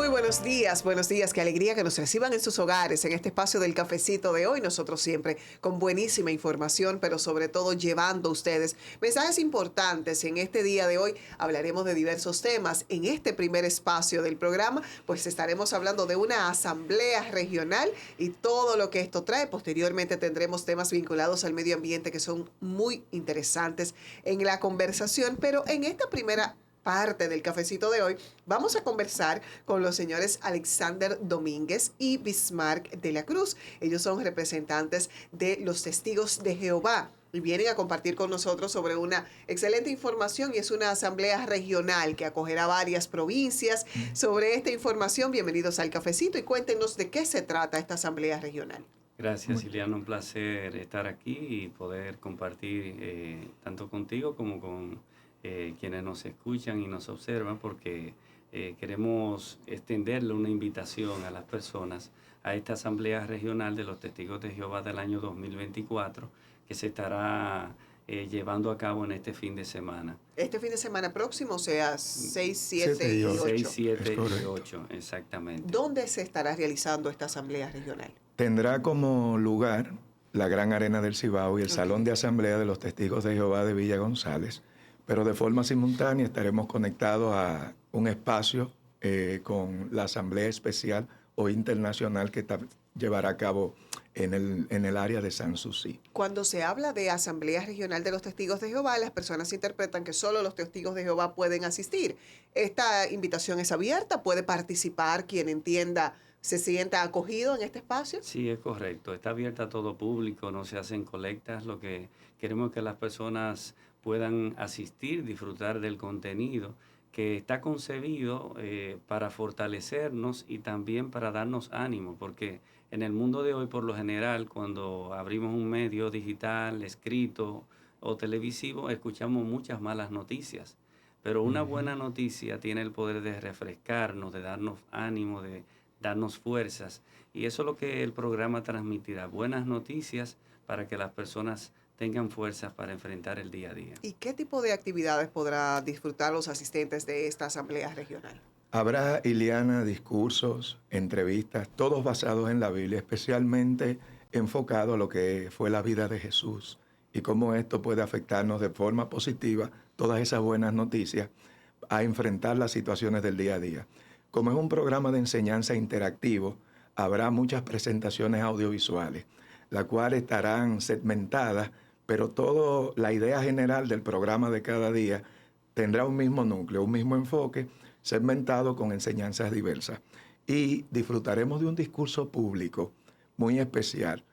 Muy buenos días, qué alegría que nos reciban en sus hogares en este espacio del cafecito de hoy. Nosotros siempre con buenísima información, pero sobre todo llevando a ustedes mensajes importantes. En este día de hoy hablaremos de diversos temas. En este primer espacio del programa, pues estaremos hablando de una asamblea regional y todo lo que esto trae. Posteriormente tendremos temas vinculados al medio ambiente que son muy interesantes en la conversación, pero en esta primera parte del cafecito de hoy, vamos a conversar con los señores Alexander Domínguez y Bismarck de la Cruz. Ellos son representantes de los Testigos de Jehová y vienen a compartir con nosotros sobre una excelente información, y es una asamblea regional que acogerá varias provincias. Sobre esta información, bienvenidos al cafecito y cuéntenos de qué se trata esta asamblea regional. Gracias, Ileana, un placer estar aquí y poder compartir tanto contigo como con quienes nos escuchan y nos observan, porque queremos extenderle una invitación a las personas a esta Asamblea Regional de los Testigos de Jehová del año 2024, que se estará llevando a cabo en este fin de semana. Este fin de semana próximo, o sea, 6, 7 y 8. 6, 7 y 8, exactamente. ¿Dónde se estará realizando esta Asamblea Regional? Tendrá como lugar la Gran Arena del Cibao y el Salón de Asamblea de los Testigos de Jehová de Villa González, pero de forma simultánea estaremos conectados a un espacio con la Asamblea Especial o Internacional que llevará a cabo en el área de Sanssouci. Cuando se habla de Asamblea Regional de los Testigos de Jehová, las personas interpretan que solo los Testigos de Jehová pueden asistir. Esta invitación es abierta, puede participar quien entienda, se sienta acogido en este espacio. Sí, es correcto. Está abierta a todo público, no se hacen colectas. Lo que queremos es que las personas puedan asistir, disfrutar del contenido que está concebido para fortalecernos y también para darnos ánimo, porque en el mundo de hoy, por lo general, cuando abrimos un medio digital, escrito o televisivo, escuchamos muchas malas noticias, pero una buena noticia tiene el poder de refrescarnos, de darnos ánimo, de darnos fuerzas, y eso es lo que el programa transmitirá, buenas noticias para que las personas tengan fuerzas para enfrentar el día a día. ¿Y qué tipo de actividades podrá disfrutar los asistentes de esta asamblea regional? Habrá, Ileana, discursos, entrevistas, todos basados en la Biblia, especialmente enfocado a lo que fue la vida de Jesús y cómo esto puede afectarnos de forma positiva, todas esas buenas noticias, a enfrentar las situaciones del día a día. Como es un programa de enseñanza interactivo, habrá muchas presentaciones audiovisuales, las cuales estarán segmentadas, pero toda la idea general del programa de cada día tendrá un mismo núcleo, un mismo enfoque, segmentado con enseñanzas diversas. Y disfrutaremos de un discurso público muy especial,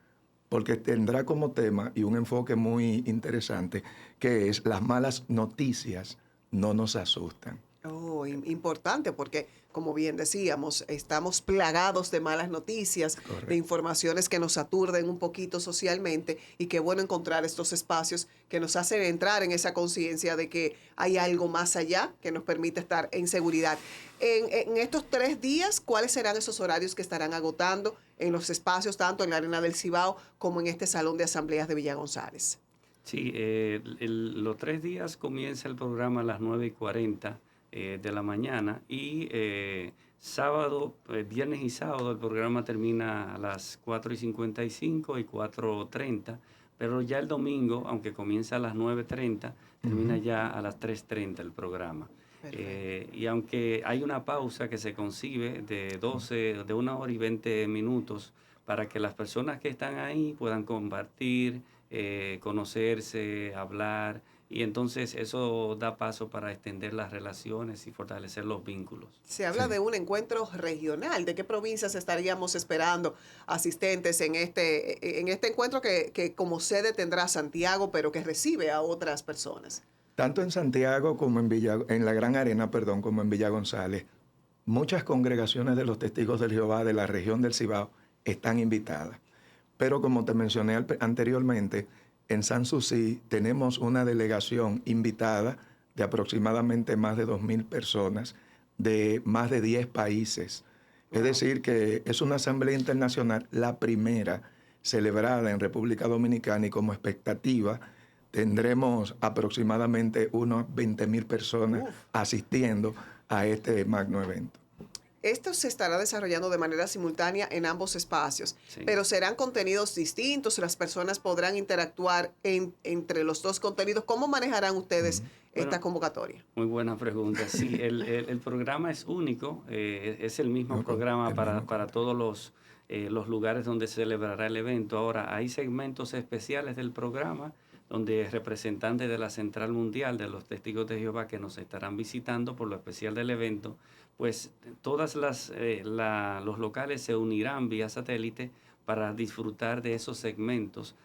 porque tendrá como tema y un enfoque muy interesante, que es: las malas noticias no nos asustan. Oh, importante, porque como bien decíamos, estamos plagados de malas noticias, Correcto. de informaciones que nos aturden un poquito socialmente, y qué bueno encontrar estos espacios que nos hacen entrar en esa conciencia de que hay algo más allá que nos permite estar en seguridad. En estos 3 días, ¿cuáles serán esos horarios que estarán agotando en los espacios, tanto en la Arena del Cibao como en este Salón de Asambleas de Villa González? Sí, los 3 días comienza el programa a las 9:40 de la mañana, y sábado, viernes y sábado el programa termina a las 4:55 y 4:30, pero ya el domingo, aunque comienza a las 9:30, termina ya a las 3:30 el programa. Y aunque hay una pausa que se concibe de 1 hora y 20 minutos para que las personas que están ahí puedan compartir, conocerse, hablar, y entonces eso da paso para extender las relaciones y fortalecer los vínculos. Se habla de un encuentro regional. ¿De qué provincias estaríamos esperando asistentes en este encuentro que como sede tendrá Santiago, pero que recibe a otras personas? Tanto en Santiago como en la Gran Arena, como en Villa González, muchas congregaciones de los Testigos de Jehová de la región del Cibao están invitadas. Pero como te mencioné anteriormente, en Sanssouci tenemos una delegación invitada de aproximadamente más de 2,000 personas de más de 10 países. Wow. Es decir, que es una asamblea internacional, la primera celebrada en República Dominicana, y como expectativa tendremos aproximadamente unas 20,000 personas asistiendo a este magno evento. esto se estará desarrollando de manera simultánea en ambos espacios, Sí. pero serán contenidos distintos, las personas podrán interactuar entre los dos contenidos. ¿Cómo manejarán ustedes esta Bueno, convocatoria? Muy buena pregunta. Sí, el programa es único, es el mismo programa para todos los lugares donde se celebrará el evento. Ahora, hay segmentos especiales del programa donde representantes de la Central Mundial de los Testigos de Jehová que nos estarán visitando por lo especial del evento, pues todas los locales se unirán vía satélite para disfrutar de esos segmentos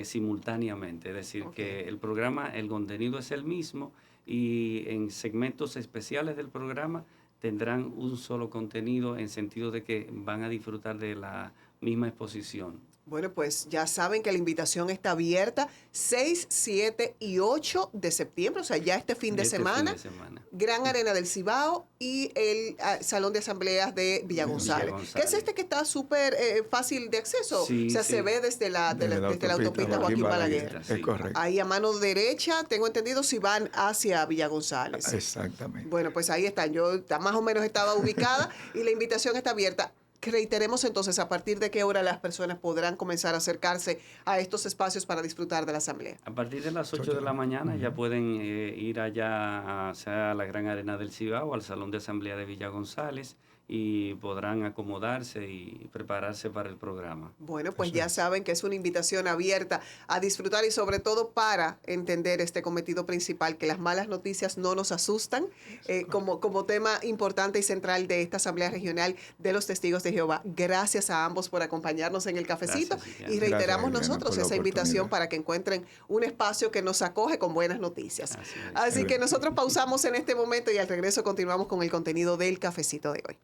simultáneamente. Es decir, que el programa, el contenido es el mismo y en segmentos especiales del programa tendrán un solo contenido en sentido de que van a disfrutar de la misma exposición. Bueno, pues ya saben que la invitación está abierta 6, 7 y 8 de septiembre, o sea, ya este fin de semana. Gran Arena del Cibao y el Salón de Asambleas de Villa González. ¿Qué es este que está súper fácil de acceso? Sí, o sea, sí. se ve desde la autopista Joaquín Balaguer. Es correcto. Ahí a mano derecha, tengo entendido, si van hacia Villa González. Exactamente. Bueno, pues ahí están. Yo más o menos estaba ubicada y la invitación está abierta. Reiteremos entonces a partir de qué hora las personas podrán comenzar a acercarse a estos espacios para disfrutar de la asamblea. A partir de las 8 de la mañana ya pueden ir allá sea a la Gran Arena del Cibao, al Salón de Asamblea de Villa González, y podrán acomodarse y prepararse para el programa. Bueno, pues ya saben que es una invitación abierta a disfrutar y sobre todo para entender este cometido principal, que las malas noticias no nos asustan, como tema importante y central de esta Asamblea Regional de los Testigos de Jehová. Gracias a ambos por acompañarnos en el cafecito. Gracias, y reiteramos Gracias, nosotros esa invitación para que encuentren un espacio que nos acoge con buenas noticias. Así que nosotros pausamos en este momento y al regreso continuamos con el contenido del cafecito de hoy.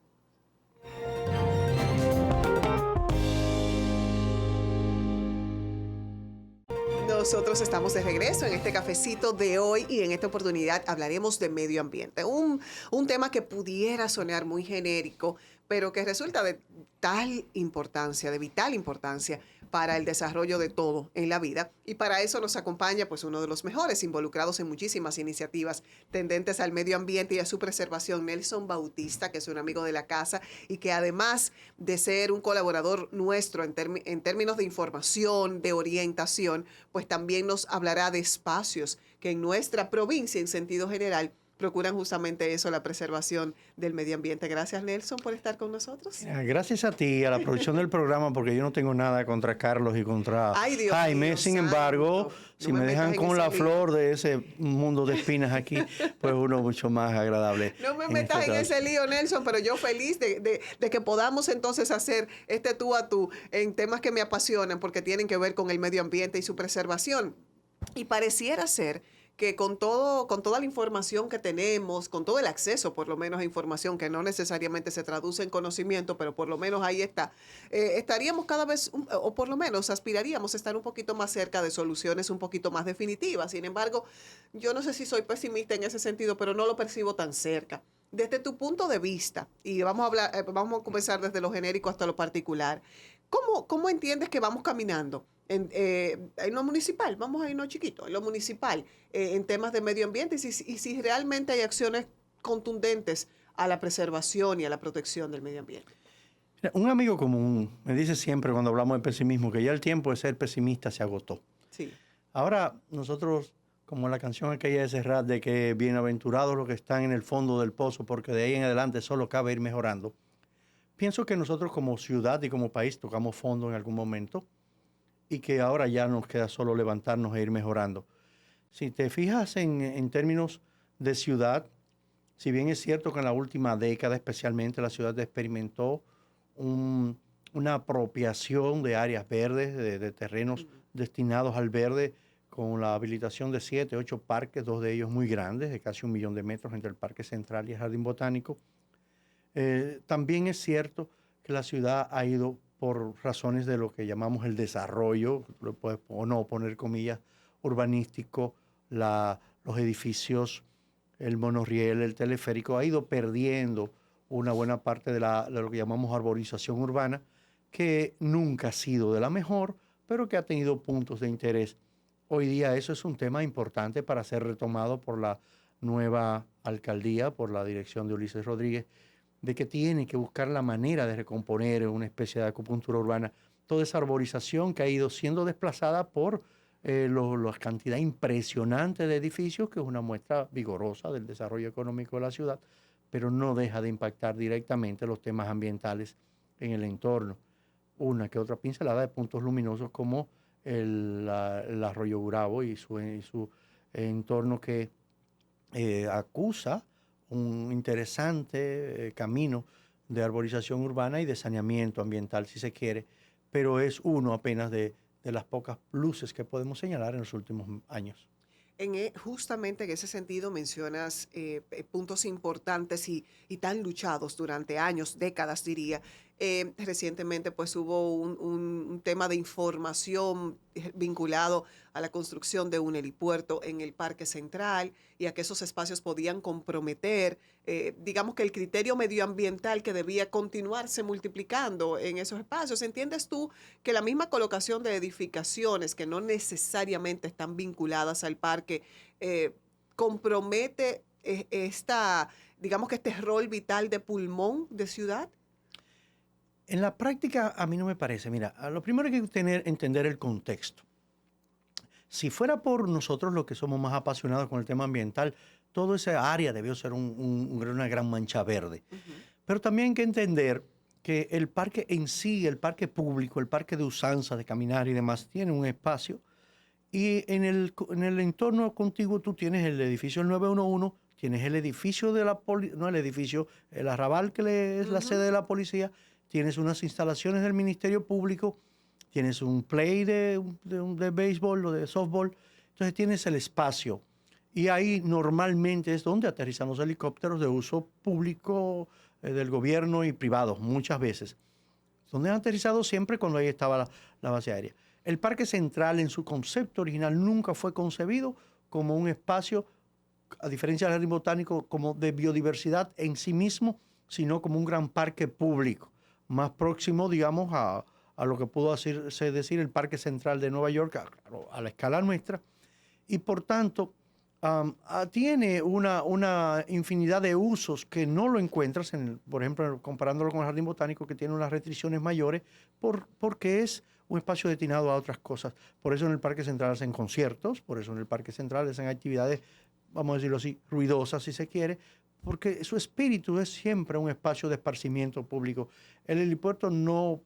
Nosotros estamos de regreso en este cafecito de hoy y en esta oportunidad hablaremos de medio ambiente. Un tema que pudiera sonar muy genérico, pero que resulta de tal importancia, de vital importancia para el desarrollo de todo en la vida. Y para eso nos acompaña pues uno de los mejores involucrados en muchísimas iniciativas tendentes al medio ambiente y a su preservación, Nelson Bautista, que es un amigo de la casa y que además de ser un colaborador nuestro en términos de información, de orientación, pues también nos hablará de espacios que en nuestra provincia en sentido general procuran justamente eso, la preservación del medio ambiente. Gracias, Nelson, por estar con nosotros. Gracias a ti, a la producción del programa, porque yo no tengo nada contra Carlos y contra Jaime. Sin embargo, si me dejan con la flor de ese mundo de espinas aquí, pues uno mucho más agradable. No me metas en ese lío, Nelson, pero yo feliz de que podamos entonces hacer este tú a tú en temas que me apasionan porque tienen que ver con el medio ambiente y su preservación. Y pareciera ser que con toda la información que tenemos, con todo el acceso por lo menos a información que no necesariamente se traduce en conocimiento, pero por lo menos ahí está, estaríamos cada vez, o por lo menos aspiraríamos a estar un poquito más cerca de soluciones un poquito más definitivas. Sin embargo, yo no sé si soy pesimista en ese sentido, pero no lo percibo tan cerca. Desde tu punto de vista, y vamos a comenzar desde lo genérico hasta lo particular, ¿cómo entiendes que vamos caminando? En lo municipal, vamos a irnos chiquito, en lo municipal, en temas de medio ambiente y si realmente hay acciones contundentes a la preservación y a la protección del medio ambiente. Un amigo común me dice siempre cuando hablamos de pesimismo que ya el tiempo de ser pesimista se agotó. Sí. Ahora nosotros, como la canción aquella de Serrat de que bienaventurados los que están en el fondo del pozo porque de ahí en adelante solo cabe ir mejorando, pienso que nosotros como ciudad y como país tocamos fondo en algún momento y que ahora ya nos queda solo levantarnos e ir mejorando. Si te fijas en términos de ciudad, si bien es cierto que en la última década especialmente la ciudad experimentó una apropiación de áreas verdes, de terrenos destinados al verde, con la habilitación de 7, 8 parques, 2 de ellos muy grandes, de casi 1 millón de metros entre el Parque Central y el Jardín Botánico. También es cierto que la ciudad ha ido por razones de lo que llamamos el desarrollo, o no poner comillas, urbanístico, los edificios, el monorriel, el teleférico, ha ido perdiendo una buena parte de lo que llamamos arborización urbana, que nunca ha sido de la mejor, pero que ha tenido puntos de interés. Hoy día eso es un tema importante para ser retomado por la nueva alcaldía, por la dirección de Ulises Rodríguez, de que tiene que buscar la manera de recomponer una especie de acupuntura urbana toda esa arborización que ha ido siendo desplazada por la cantidad impresionante de edificios, que es una muestra vigorosa del desarrollo económico de la ciudad, pero no deja de impactar directamente los temas ambientales en el entorno. Una que otra pincelada de puntos luminosos como el arroyo Gurabo y su entorno que acusa un interesante camino de arborización urbana y de saneamiento ambiental, si se quiere, pero es uno apenas de las pocas luces que podemos señalar en los últimos años. Justamente en ese sentido mencionas puntos importantes y tan luchados durante años, décadas diría. Recientemente pues hubo un tema de información vinculado a la construcción de un helipuerto en el Parque Central y a que esos espacios podían comprometer, digamos que el criterio medioambiental que debía continuarse multiplicando en esos espacios. ¿Entiendes tú que la misma colocación de edificaciones que no necesariamente están vinculadas al parque compromete digamos que este rol vital de pulmón de ciudad? En la práctica, a mí no me parece. Mira, lo primero hay que entender el contexto. Si fuera por nosotros los que somos más apasionados con el tema ambiental, toda esa área debió ser una gran mancha verde. Pero también hay que entender que el parque en sí, el parque público, el parque de usanza, de caminar y demás, tiene un espacio. Y en el entorno contiguo tú tienes el edificio del 911, tienes el edificio de la policía, no el edificio, el arrabal que es la sede de la policía, tienes unas instalaciones del Ministerio Público, tienes un play de béisbol o de softball, entonces tienes el espacio. Y ahí normalmente es donde aterrizan los helicópteros de uso público del gobierno y privados, muchas veces. Donde han aterrizado siempre cuando ahí estaba la base aérea. El Parque Central en su concepto original nunca fue concebido como un espacio, a diferencia del jardín botánico, como de biodiversidad en sí mismo, sino como un gran parque público, más próximo, digamos, a lo que pudo decir el Parque Central de Nueva York, a la escala nuestra, y por tanto tiene una infinidad de usos que no lo encuentras, por ejemplo, comparándolo con el Jardín Botánico, que tiene unas restricciones mayores, porque es un espacio destinado a otras cosas. Por eso en el Parque Central hacen conciertos, por eso en el Parque Central hacen actividades, vamos a decirlo así, ruidosas si se quiere, porque su espíritu es siempre un espacio de esparcimiento público. El helipuerto no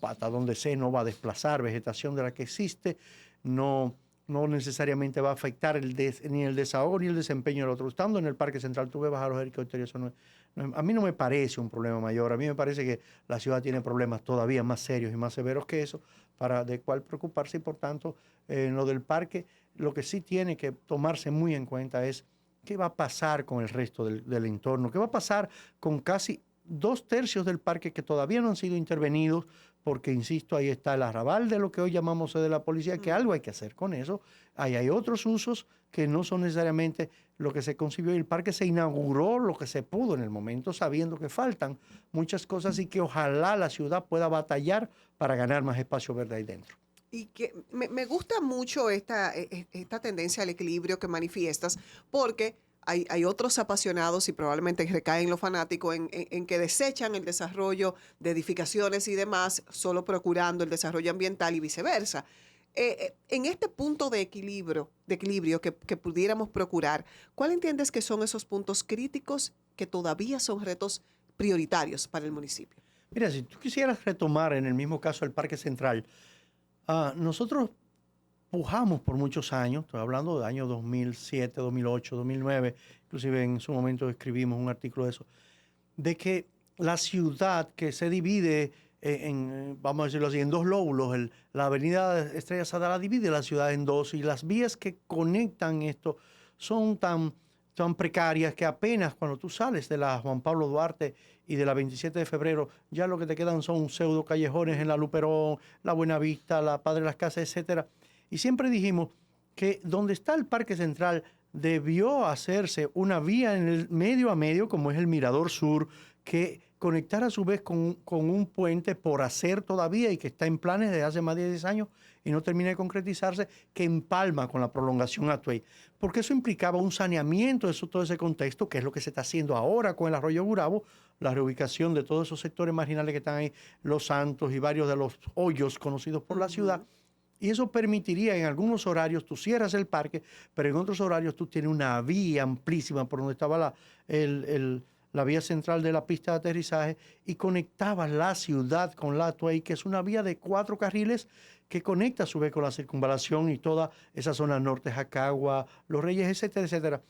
hasta donde sé, no va a desplazar vegetación de la que existe, no necesariamente va a afectar ni el desahogo ni el desempeño del otro. Estando en el Parque Central, tú ves bajar los helicópteros, a mí no me parece un problema mayor. A mí me parece que la ciudad tiene problemas todavía más serios y más severos que eso, de cuál preocuparse, y por tanto, en lo del parque, lo que sí tiene que tomarse muy en cuenta es qué va a pasar con el resto del entorno, qué va a pasar con casi 2/3 del parque que todavía no han sido intervenidos, porque, insisto, ahí está el arrabal de lo que hoy llamamos sede de la policía, que algo hay que hacer con eso. Ahí hay otros usos que no son necesariamente lo que se concibió, y el parque se inauguró lo que se pudo en el momento, sabiendo que faltan muchas cosas y que ojalá la ciudad pueda batallar para ganar más espacio verde ahí dentro. Y que me gusta mucho esta tendencia al equilibrio que manifiestas, porque hay otros apasionados, y probablemente recaen los fanáticos, en que desechan el desarrollo de edificaciones y demás, solo procurando el desarrollo ambiental y viceversa. En este punto de equilibrio que pudiéramos procurar, ¿cuál entiendes que son esos puntos críticos que todavía son retos prioritarios para el municipio? Mira, si tú quisieras retomar en el mismo caso el Parque Central, nosotros pujamos por muchos años, estoy hablando de años 2007, 2008, 2009, inclusive en su momento escribimos un artículo de eso, de que la ciudad que se divide vamos a decirlo así, en dos lóbulos, la avenida Estrella Sada la divide la ciudad en dos, y las vías que conectan esto son tan precarias que apenas cuando tú sales de la Juan Pablo Duarte y de la 27 de febrero, ya lo que te quedan son pseudo callejones en la Luperón, la Buenavista, la Padre de las Casas, etcétera. Y siempre dijimos que donde está el Parque Central debió hacerse una vía en el medio a medio, como es el Mirador Sur, que conectar a su vez con un puente por hacer todavía y que está en planes desde hace más de 10 años y no termina de concretizarse, que empalma con la prolongación Atuey. Porque eso implicaba un saneamiento de todo ese contexto, que es lo que se está haciendo ahora con el arroyo Gurabo, la reubicación de todos esos sectores marginales que están ahí, Los Santos y varios de los hoyos conocidos por la ciudad. Y eso permitiría en algunos horarios, tú cierras el parque, pero en otros horarios tú tienes una vía amplísima por donde estaba la vía central de la pista de aterrizaje y conectabas la ciudad con la Atuey, que es una vía de 4 carriles que conecta a su vez con la circunvalación y toda esa zona norte, Jacagua, Los Reyes, etcétera, etcétera.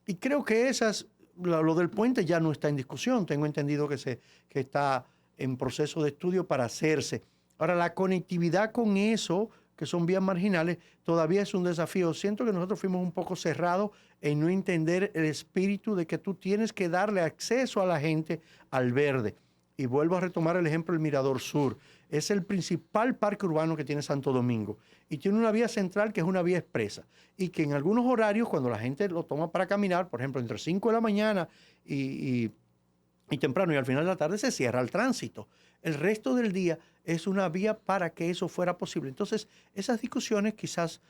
Y creo que lo del puente ya no está en discusión. Tengo entendido que está en proceso de estudio para hacerse. Ahora, la conectividad con eso, que son vías marginales, todavía es un desafío. Siento que nosotros fuimos un poco cerrados en no entender el espíritu de que tú tienes que darle acceso a la gente al verde. Y vuelvo a retomar el ejemplo del Mirador Sur. Es el principal parque urbano que tiene Santo Domingo. Y tiene una vía central que es una vía expresa. Y que en algunos horarios, cuando la gente lo toma para caminar, por ejemplo, entre 5 de la mañana y temprano y al final de la tarde, se cierra el tránsito. El resto del día es una vía para que eso fuera posible. Entonces, esas discusiones quizás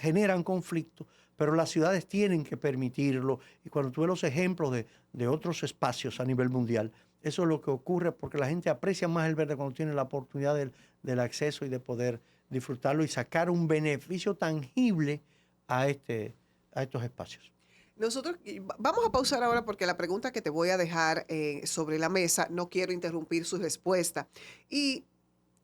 generan conflicto, pero las ciudades tienen que permitirlo. Y cuando tú ves los ejemplos de otros espacios a nivel mundial, eso es lo que ocurre porque la gente aprecia más el verde cuando tiene la oportunidad del acceso y de poder disfrutarlo y sacar un beneficio tangible a estos espacios. Nosotros vamos a pausar ahora porque la pregunta que te voy a dejar sobre la mesa, no quiero interrumpir su respuesta. Y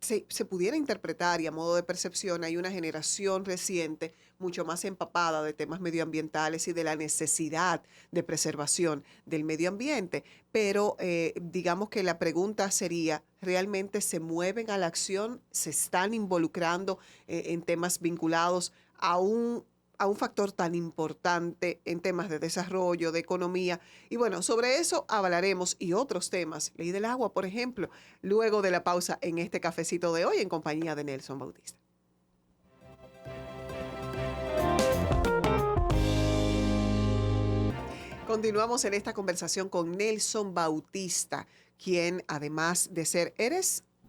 se pudiera interpretar, y a modo de percepción, hay una generación reciente mucho más empapada de temas medioambientales y de la necesidad de preservación del medio ambiente. Pero digamos que la pregunta sería, ¿realmente se mueven a la acción? ¿Se están involucrando en temas vinculados a un factor tan importante en temas de desarrollo, de economía? Y bueno, sobre eso hablaremos y otros temas, ley del agua, por ejemplo, luego de la pausa en este cafecito de hoy en compañía de Nelson Bautista. Continuamos en esta conversación con Nelson Bautista, quien además de ser,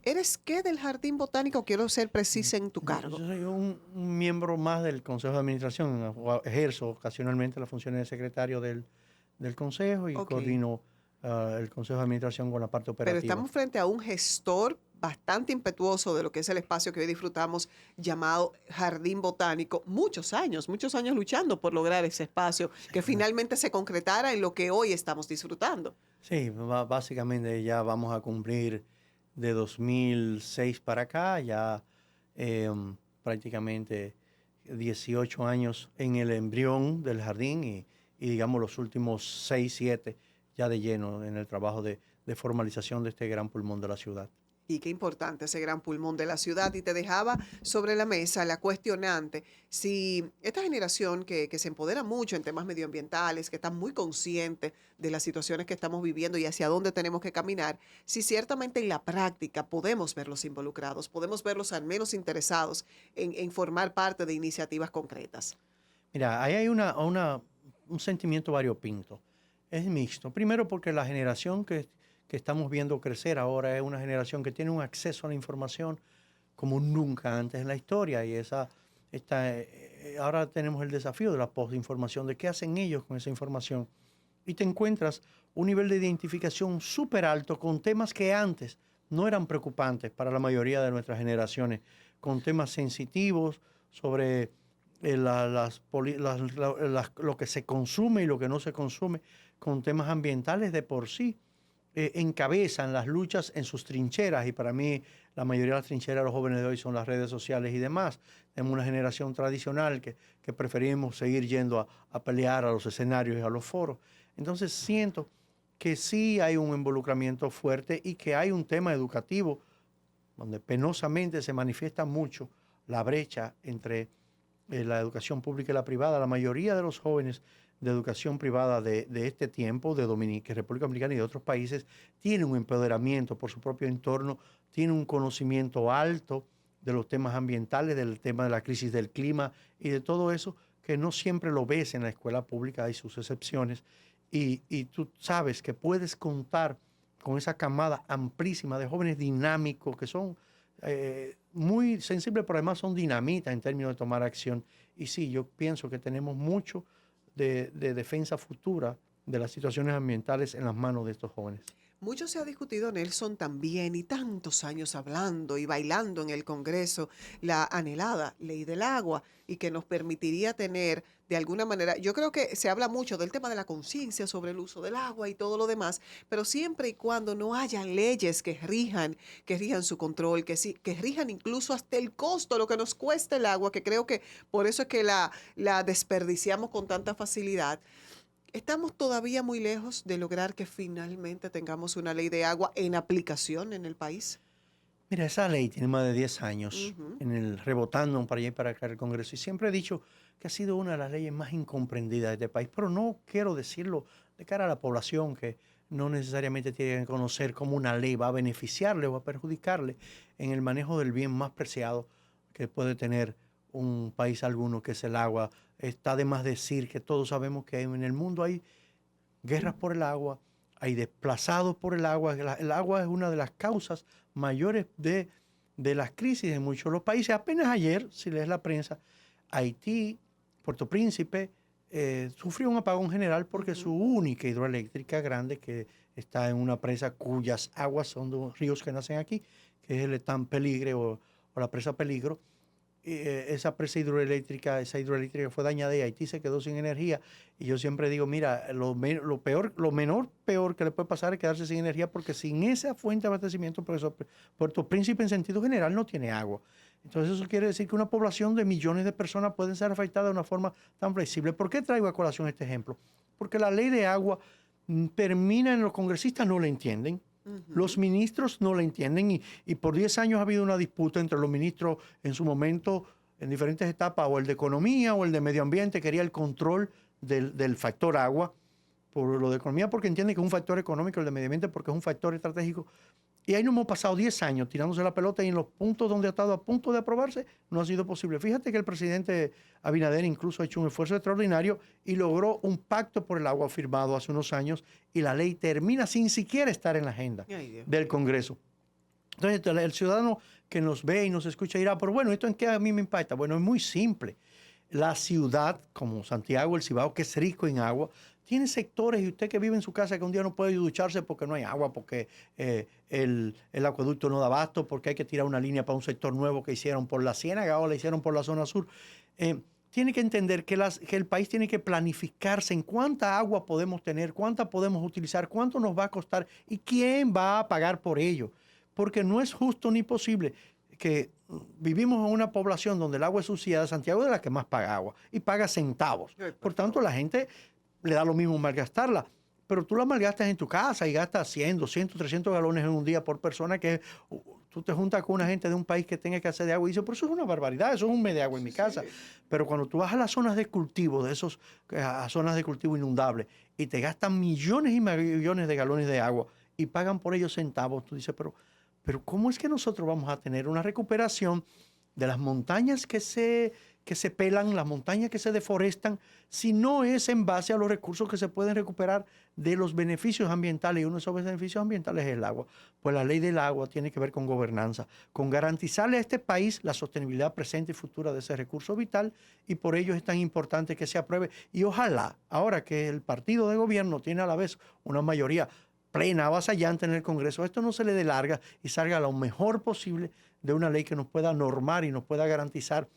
¿Eres qué del Jardín Botánico? Quiero ser precisa en tu cargo. Yo soy un miembro más del Consejo de Administración. Ejerzo ocasionalmente las funciones de secretario del Consejo y coordino el Consejo de Administración con la parte operativa. Pero estamos frente a un gestor bastante impetuoso de lo que es el espacio que hoy disfrutamos llamado Jardín Botánico. Muchos años luchando por lograr ese espacio que finalmente se concretara en lo que hoy estamos disfrutando. Sí, básicamente ya vamos a cumplir de 2006 para acá, ya prácticamente 18 años en el embrión del jardín y digamos los últimos 6, 7 ya de lleno en el trabajo de formalización de este gran pulmón de la ciudad. Y qué importante ese gran pulmón de la ciudad. Y te dejaba sobre la mesa la cuestionante, si esta generación que se empodera mucho en temas medioambientales, que está muy consciente de las situaciones que estamos viviendo y hacia dónde tenemos que caminar, si ciertamente en la práctica podemos verlos involucrados, podemos verlos al menos interesados en formar parte de iniciativas concretas. Mira, ahí hay un sentimiento variopinto. Es mixto. Primero porque la generación que estamos viendo crecer ahora es una generación que tiene un acceso a la información como nunca antes en la historia y ahora tenemos el desafío de la postinformación, de qué hacen ellos con esa información. Y te encuentras un nivel de identificación súper alto con temas que antes no eran preocupantes para la mayoría de nuestras generaciones, con temas sensitivos sobre lo que se consume y lo que no se consume, con temas ambientales de por sí. Encabezan las luchas en sus trincheras y para mí la mayoría de las trincheras de los jóvenes de hoy son las redes sociales y demás. Tenemos una generación tradicional que preferimos seguir yendo a pelear a los escenarios y a los foros. Entonces siento que sí hay un involucramiento fuerte y que hay un tema educativo donde penosamente se manifiesta mucho la brecha entre la educación pública y la privada. La mayoría de los jóvenes de educación privada de este tiempo, de República Dominicana y de otros países, tienen un empoderamiento por su propio entorno, tienen un conocimiento alto de los temas ambientales, del tema de la crisis del clima y de todo eso que no siempre lo ves en la escuela pública, hay sus excepciones. y tú sabes que puedes contar con esa camada amplísima de jóvenes dinámicos que son muy sensibles, pero además son dinamitas en términos de tomar acción. Y sí, yo pienso que tenemos mucho de defensa futura de las situaciones ambientales en las manos de estos jóvenes. Mucho se ha discutido, Nelson, también, y tantos años hablando y bailando en el Congreso, la anhelada ley del agua, y que nos permitiría tener, de alguna manera, yo creo que se habla mucho del tema de la conciencia sobre el uso del agua y todo lo demás, pero siempre y cuando no haya leyes que rijan su control, que rijan incluso hasta el costo, lo que nos cuesta el agua, que creo que por eso es que la desperdiciamos con tanta facilidad. Estamos todavía muy lejos de lograr que finalmente tengamos una ley de agua en aplicación en el país. Mira, esa ley tiene más de 10 años rebotando para allá y para acá el Congreso. Y siempre he dicho que ha sido una de las leyes más incomprendidas de este país. Pero no quiero decirlo de cara a la población, que no necesariamente tiene que conocer cómo una ley va a beneficiarle o a perjudicarle en el manejo del bien más preciado que puede tener un país alguno, que es el agua. Está de más decir que todos sabemos que en el mundo hay guerras por el agua, hay desplazados por el agua. El agua es una de las causas mayores de las crisis en muchos de los países. Apenas ayer, si lees la prensa, Haití, Puerto Príncipe, sufrió un apagón general porque su única hidroeléctrica grande, que está en una presa cuyas aguas son de los ríos que nacen aquí, que es el Etán Peligre o la presa Peligro, esa presa hidroeléctrica, fue dañada y Haití se quedó sin energía. Y yo siempre digo, mira, lo menor peor que le puede pasar es quedarse sin energía, porque sin esa fuente de abastecimiento, profesor, Puerto Príncipe en sentido general no tiene agua. Entonces eso quiere decir que una población de millones de personas pueden ser afectadas de una forma tan flexible. ¿Por qué traigo a colación este ejemplo? Porque la ley de agua termina en los congresistas, no la entienden. Los ministros no la entienden y por 10 años ha habido una disputa entre los ministros en su momento, en diferentes etapas, o el de economía o el de medio ambiente quería el control del factor agua, por lo de economía porque entiende que es un factor económico, el de medio ambiente porque es un factor estratégico. Y ahí nos hemos pasado 10 años tirándose la pelota y en los puntos donde ha estado a punto de aprobarse no ha sido posible. Fíjate que el presidente Abinader incluso ha hecho un esfuerzo extraordinario y logró un pacto por el agua firmado hace unos años y la ley termina sin siquiera estar en la agenda del Congreso. Entonces el ciudadano que nos ve y nos escucha dirá, pero bueno, ¿esto en qué a mí me impacta? Bueno, es muy simple. La ciudad, como Santiago, el Cibao, que es rico en agua, tiene sectores, y usted que vive en su casa que un día no puede ducharse porque no hay agua, porque el acueducto no da abasto, porque hay que tirar una línea para un sector nuevo que hicieron por la Ciénaga o la hicieron por la zona sur. Tiene que entender que el país tiene que planificarse en cuánta agua podemos tener, cuánta podemos utilizar, cuánto nos va a costar y quién va a pagar por ello. Porque no es justo ni posible que vivimos en una población donde el agua es subsidiada. Santiago es de la que más paga agua y paga centavos. Por tanto, la gente le da lo mismo malgastarla. Pero tú la malgastas en tu casa y gastas 100, 200, 300 galones en un día por persona, que tú te juntas con una gente de un país que tenga que hacer de agua y dices, pero eso es una barbaridad, eso es un mes de agua en mi casa. Pero cuando tú vas a las zonas de cultivo, a zonas de cultivo inundables, y te gastan millones y millones de galones de agua y pagan por ellos centavos, tú dices, pero ¿cómo es que nosotros vamos a tener una recuperación de las montañas que se pelan, las montañas que se deforestan, si no es en base a los recursos que se pueden recuperar de los beneficios ambientales? Y uno de esos beneficios ambientales es el agua. Pues la ley del agua tiene que ver con gobernanza, con garantizarle a este país la sostenibilidad presente y futura de ese recurso vital, y por ello es tan importante que se apruebe. Y ojalá, ahora que el partido de gobierno tiene a la vez una mayoría plena, avasallante en el Congreso, esto no se le dé larga y salga lo mejor posible de una ley que nos pueda normar y nos pueda garantizar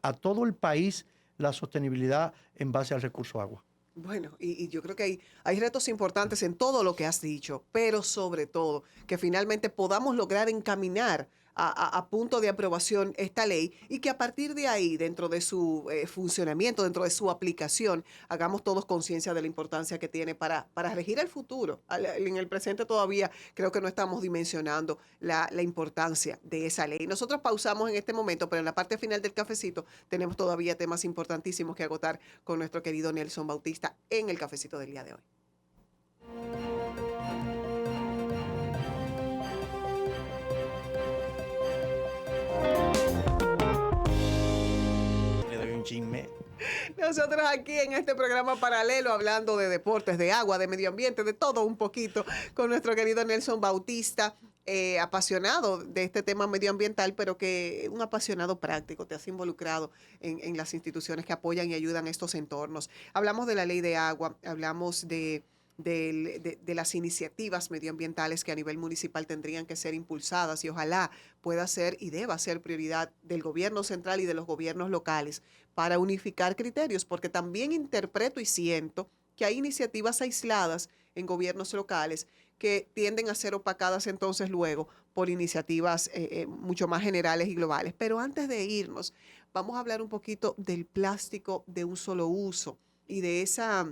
a todo el país la sostenibilidad en base al recurso agua. Bueno, y yo creo que hay retos importantes en todo lo que has dicho, pero sobre todo que finalmente podamos lograr encaminar a punto de aprobación esta ley y que a partir de ahí, dentro de su funcionamiento, dentro de su aplicación, hagamos todos conciencia de la importancia que tiene para regir el futuro. En el presente todavía creo que no estamos dimensionando la importancia de esa ley. Nosotros pausamos en este momento, pero en la parte final del cafecito tenemos todavía temas importantísimos que agotar con nuestro querido Nelson Bautista en el cafecito del día de hoy. un chisme. Nosotros aquí en este programa paralelo hablando de deportes, de agua, de medio ambiente, de todo un poquito, con nuestro querido Nelson Bautista, apasionado de este tema medioambiental, pero que un apasionado práctico, te has involucrado en las instituciones que apoyan y ayudan estos entornos. Hablamos de la ley de agua, hablamos de las iniciativas medioambientales que a nivel municipal tendrían que ser impulsadas y ojalá pueda ser y deba ser prioridad del gobierno central y de los gobiernos locales para unificar criterios, porque también interpreto y siento que hay iniciativas aisladas en gobiernos locales que tienden a ser opacadas entonces luego por iniciativas mucho más generales y globales. Pero antes de irnos, vamos a hablar un poquito del plástico de un solo uso y de esa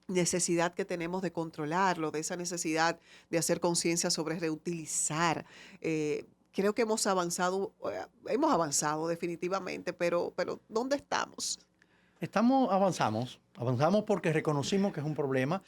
necesidad que tenemos de controlarlo, de esa necesidad de hacer conciencia sobre reutilizar. Creo que hemos avanzado definitivamente, pero ¿dónde estamos? Avanzamos porque reconocimos que es un problema.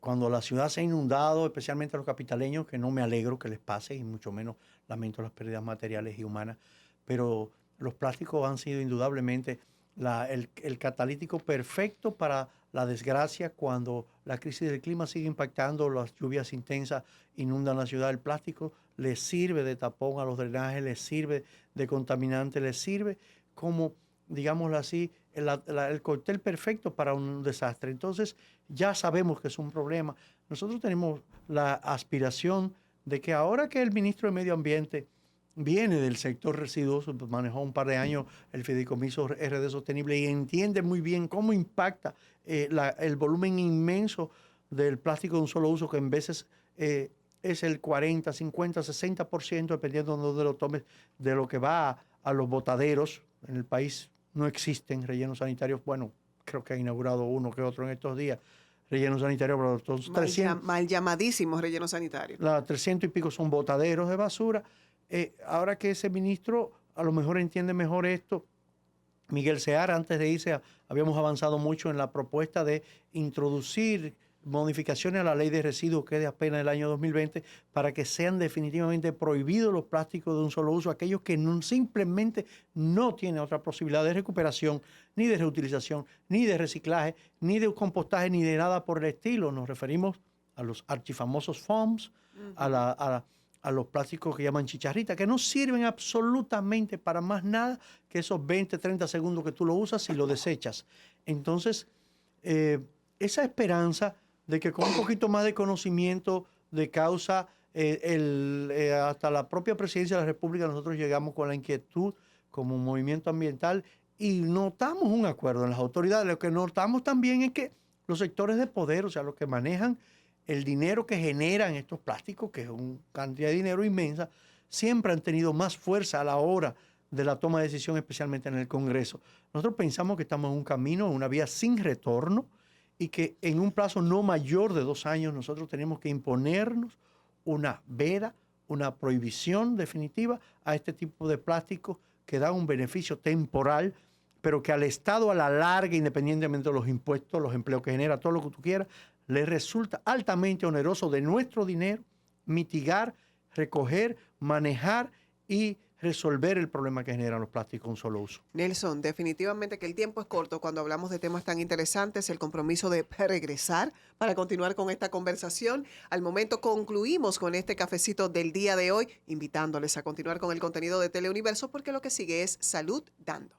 Cuando la ciudad se ha inundado, especialmente a los capitaleños, que no me alegro que les pase y mucho menos lamento las pérdidas materiales y humanas, pero los plásticos han sido indudablemente el catalítico perfecto para la desgracia cuando la crisis del clima sigue impactando, las lluvias intensas inundan la ciudad. El plástico les sirve de tapón a los drenajes, les sirve de contaminante, les sirve como, digámoslo así, el cóctel perfecto para un desastre. Entonces ya sabemos que es un problema. Nosotros tenemos la aspiración de que ahora que el ministro de Medio Ambiente viene del sector residuos, manejó un par de años el fideicomiso RD Sostenible y entiende muy bien cómo impacta el volumen inmenso del plástico de un solo uso, que en veces es el 40, 50, 60%, dependiendo de dónde lo tomes, de lo que va a los botaderos. En el país no existen rellenos sanitarios. Bueno, creo que ha inaugurado uno que otro en estos días. Rellenos sanitarios, pero todos Mal llamadísimos rellenos sanitarios. 300 y pico son botaderos de basura. Ahora que ese ministro a lo mejor entiende mejor esto, Miguel Seara, antes de irse, habíamos avanzado mucho en la propuesta de introducir modificaciones a la ley de residuos, que es de apenas el año 2020, para que sean definitivamente prohibidos los plásticos de un solo uso, aquellos que simplemente no tienen otra posibilidad de recuperación, ni de reutilización, ni de reciclaje, ni de compostaje, ni de nada por el estilo. Nos referimos a los archifamosos foams, a los plásticos que llaman chicharrita, que no sirven absolutamente para más nada que esos 20, 30 segundos que tú lo usas y lo desechas. Entonces, esa esperanza de que con un poquito más de conocimiento de causa, hasta la propia presidencia de la República, nosotros llegamos con la inquietud como movimiento ambiental y notamos un acuerdo en las autoridades. Lo que notamos también es que los sectores de poder, o sea, los que manejan el dinero que generan estos plásticos, que es una cantidad de dinero inmensa, siempre han tenido más fuerza a la hora de la toma de decisión, especialmente en el Congreso. Nosotros pensamos que estamos en un camino, en una vía sin retorno, y que en un plazo no mayor de 2 años nosotros tenemos que imponernos una veda, una prohibición definitiva a este tipo de plásticos que da un beneficio temporal, pero que al Estado a la larga, independientemente de los impuestos, los empleos que genera, todo lo que tú quieras, le resulta altamente oneroso de nuestro dinero mitigar, recoger, manejar y resolver el problema que generan los plásticos de un solo uso. Nelson, definitivamente que el tiempo es corto cuando hablamos de temas tan interesantes, el compromiso de regresar para continuar con esta conversación. Al momento concluimos con este cafecito del día de hoy, invitándoles a continuar con el contenido de Teleuniverso porque lo que sigue es Salud Dando.